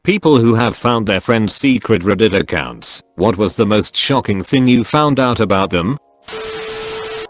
People who have found their friends' secret Reddit accounts. What was the most shocking thing you found out about them?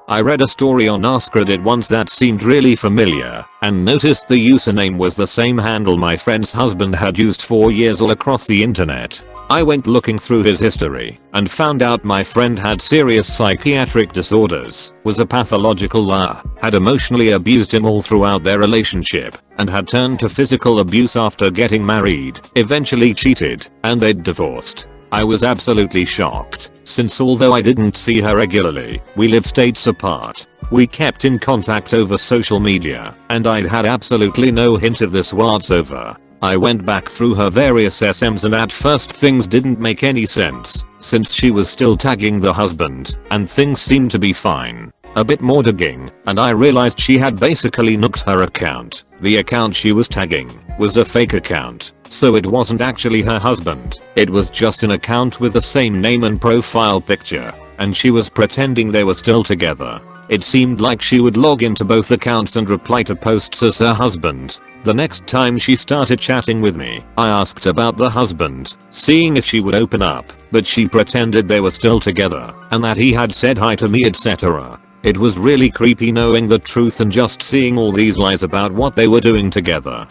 I read a story on Ask Reddit once that seemed really familiar, and noticed the username was the same handle my friend's husband had used for years all across the internet. I went looking through his history and found out my friend had serious psychiatric disorders, was a pathological liar, had emotionally abused him all throughout their relationship, and had turned to physical abuse after getting married, eventually cheated, and they'd divorced. I was absolutely shocked, since although I didn't see her regularly, we lived states apart. We kept in contact over social media, and I'd had absolutely no hint of this whatsoever. I went back through her various SMs and at first things didn't make any sense, since she was still tagging the husband, and things seemed to be fine. A bit more digging, and I realized she had basically nuked her account. The account she was tagging was a fake account, so it wasn't actually her husband. It was just an account with the same name and profile picture, and she was pretending they were still together. It seemed like she would log into both accounts and reply to posts as her husband. The next time she started chatting with me, I asked about the husband, seeing if she would open up, but she pretended they were still together, and that he had said hi to me, etc. It was really creepy knowing the truth and just seeing all these lies about what they were doing together.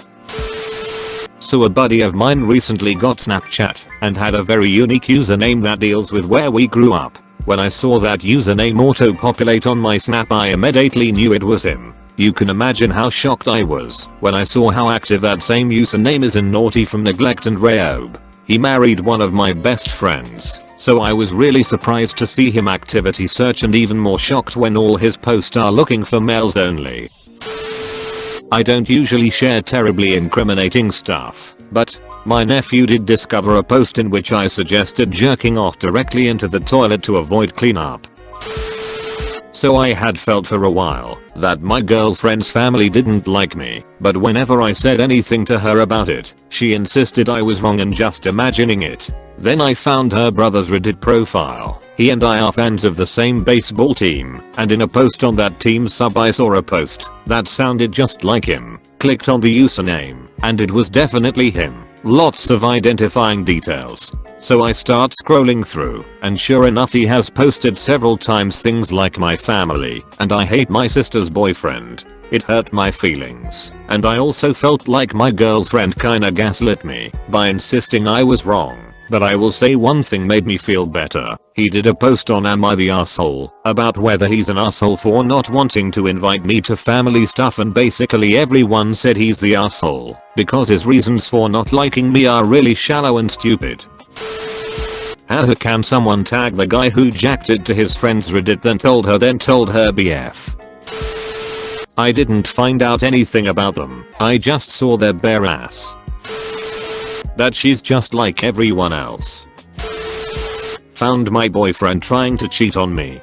So a buddy of mine recently got Snapchat and had a very unique username that deals with where we grew up. When I saw that username auto-populate on my Snap, I immediately knew it was him. You can imagine how shocked I was when I saw how active that same username is in Naughty from Neglect and Rehob. He married one of my best friends, so I was really surprised to see him activity search and even more shocked when all his posts are looking for males only. I don't usually share terribly incriminating stuff, but my nephew did discover a post in which I suggested jerking off directly into the toilet to avoid cleanup. So I had felt for a while that my girlfriend's family didn't like me, but whenever I said anything to her about it, she insisted I was wrong and just imagining it. Then I found her brother's Reddit profile. He and I are fans of the same baseball team, and in a post on that team's sub I saw a post that sounded just like him. Clicked on the username, and it was definitely him. Lots of identifying details. So I start scrolling through, and sure enough he has posted several times things like my family, and I hate my sister's boyfriend. It hurt my feelings, and I also felt like my girlfriend kinda gaslit me by insisting I was wrong. But I will say one thing made me feel better. He did a post on Am I the Asshole about whether he's an asshole for not wanting to invite me to family stuff, and basically everyone said he's the asshole because his reasons for not liking me are really shallow and stupid. How can someone tag the guy who jacked it to his friend's Reddit then told her BF? I didn't find out anything about them. I just saw their bare ass. That she's just like everyone else. Found my boyfriend trying to cheat on me.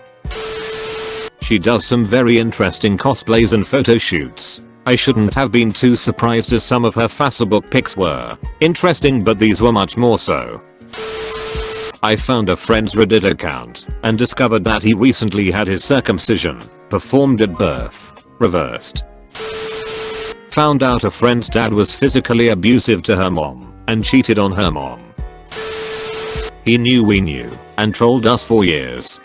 She does some very interesting cosplays and photo shoots. I shouldn't have been too surprised as some of her Facebook pics were interesting, but these were much more so. I found a friend's Reddit account and discovered that he recently had his circumcision performed at birth reversed. Found out a friend's dad was physically abusive to her mom and cheated on her mom. He knew we knew and trolled us for years.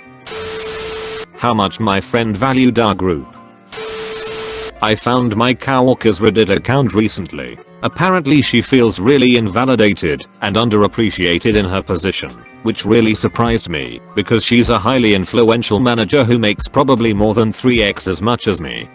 How much my friend valued our group. I found my coworker's Reddit account recently. Apparently she feels really invalidated and underappreciated in her position, which really surprised me because she's a highly influential manager who makes probably more than 3x as much as me.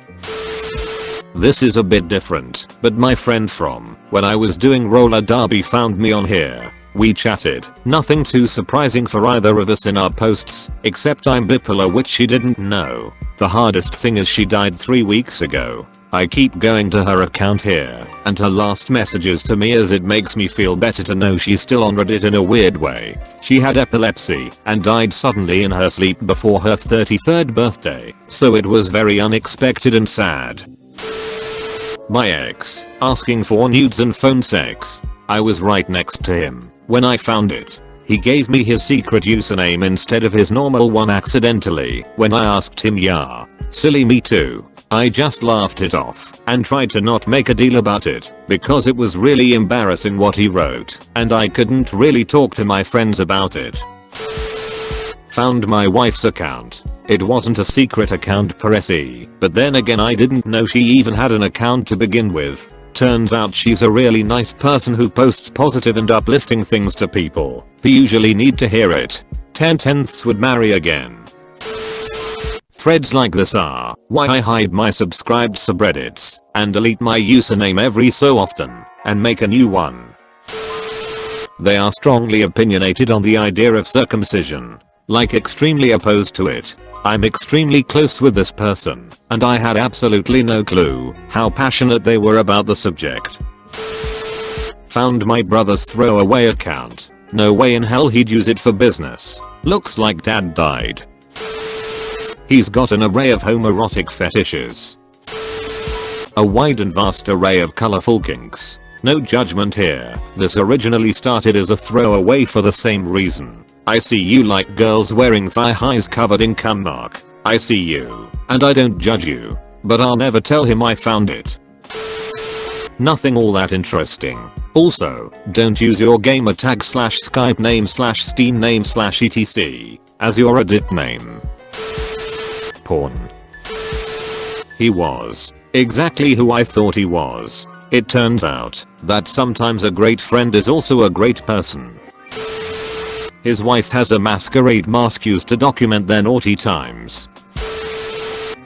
This is a bit different, but my friend from when I was doing roller derby found me on here. We chatted, nothing too surprising for either of us in our posts, except I'm bipolar, which she didn't know. The hardest thing is she died 3 weeks ago. I keep going to her account here and her last messages to me as it makes me feel better to know she's still on Reddit in a weird way. She had epilepsy and died suddenly in her sleep before her 33rd birthday, so it was very unexpected and sad. My ex, asking for nudes and phone sex. I was right next to him when I found it. He gave me his secret username instead of his normal one accidentally when I asked him. Yeah, silly me too. I just laughed it off and tried to not make a deal about it because it was really embarrassing what he wrote and I couldn't really talk to my friends about it. Found my wife's account. It wasn't a secret account per se, but then again I didn't know she even had an account to begin with. Turns out she's a really nice person who posts positive and uplifting things to people who usually need to hear it. 10/10ths would marry again. Threads like this are why I hide my subscribed subreddits and delete my username every so often and make a new one. They are strongly opinionated on the idea of circumcision. Like extremely opposed to it. I'm extremely close with this person and I had absolutely no clue how passionate they were about the subject. Found my brother's throwaway account. No way in hell he'd use it for business. Looks like dad died. He's got an array of homoerotic fetishes. A wide and vast array of colorful kinks. No judgment here. This originally started as a throwaway for the same reason. I see you like girls wearing thigh highs covered in cum mark. I see you. And I don't judge you. But I'll never tell him I found it. Nothing all that interesting. Also, don't use your gamer tag / Skype name / Steam name / etc. as your Reddit name. Porn. He was exactly who I thought he was. It turns out that sometimes a great friend is also a great person. His wife has a masquerade mask used to document their naughty times.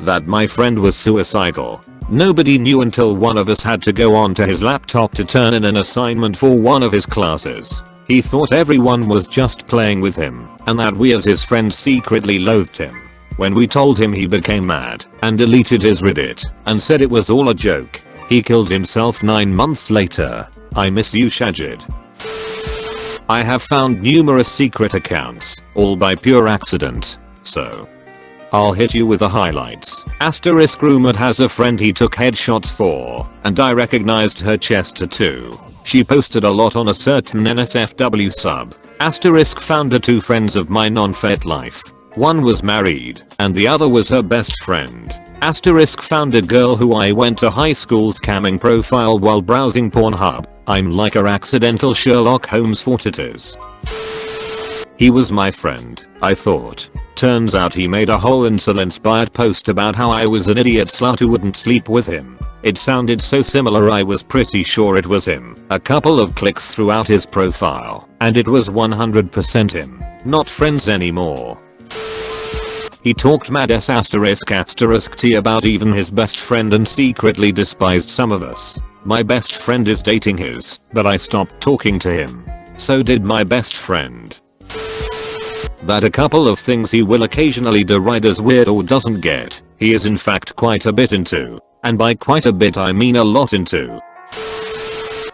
That my friend was suicidal. Nobody knew until one of us had to go onto his laptop to turn in an assignment for one of his classes. He thought everyone was just playing with him and that we as his friends secretly loathed him. When we told him, he became mad and deleted his Reddit and said it was all a joke. He killed himself 9 months later. I miss you, Shajid. I have found numerous secret accounts, all by pure accident, so I'll hit you with the highlights. Asterisk rumored has a friend he took headshots for, and I recognized her chest tattoo. She posted a lot on a certain NSFW sub. Asterisk found her 2 friends of mine on FetLife. One was married, and the other was her best friend. Asterisk found a girl who I went to high school's camming profile while browsing Pornhub. I'm like her accidental Sherlock Holmes for titties. He was my friend, I thought. Turns out he made a whole incel-inspired post about how I was an idiot slut who wouldn't sleep with him. It sounded so similar I was pretty sure it was him. A couple of clicks throughout his profile, and it was 100% him. Not friends anymore. He talked mad ***t about even his best friend and secretly despised some of us. My best friend is dating his, but I stopped talking to him. So did my best friend. That a couple of things he will occasionally deride as weird or doesn't get, he is in fact quite a bit into. And by quite a bit I mean a lot into.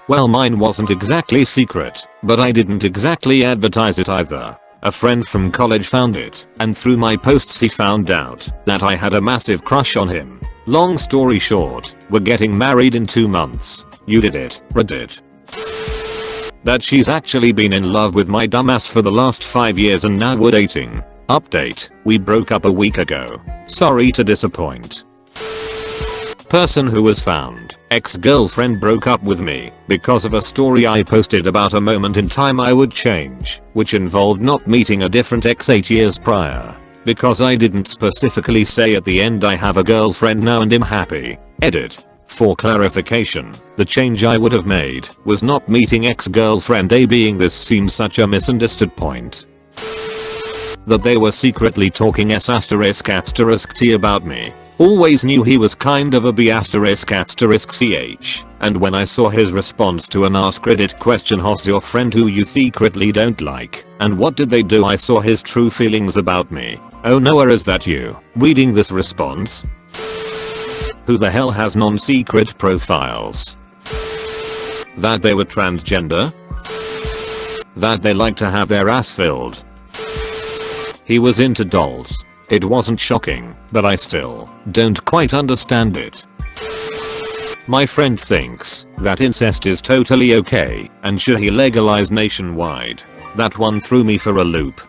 Well, mine wasn't exactly secret, but I didn't exactly advertise it either. A friend from college found it, and through my posts he found out that I had a massive crush on him. Long story short, we're getting married in 2 months. You did it, Reddit. That she's actually been in love with my dumbass for the last 5 years and now we're dating. Update, we broke up a week ago. Sorry to disappoint. Person who was found. Ex-girlfriend broke up with me because of a story I posted about a moment in time I would change, which involved not meeting a different ex 8 years prior. Because I didn't specifically say at the end I have a girlfriend now and am happy. Edit. For clarification, the change I would have made was not meeting ex-girlfriend A, being this seems such a misunderstood point. That they were secretly talking ***t about me. Always knew he was kind of a B****ch, and when I saw his response to an Ask Reddit question, who's your friend who you secretly don't like, and what did they do, I saw his true feelings about me. Oh no, is that you? Reading this response? Who the hell has non-secret profiles? That they were transgender? That they like to have their ass filled? He was into dolls. It wasn't shocking, but I still don't quite understand it. My friend thinks that incest is totally okay and should he legalize nationwide. That one threw me for a loop.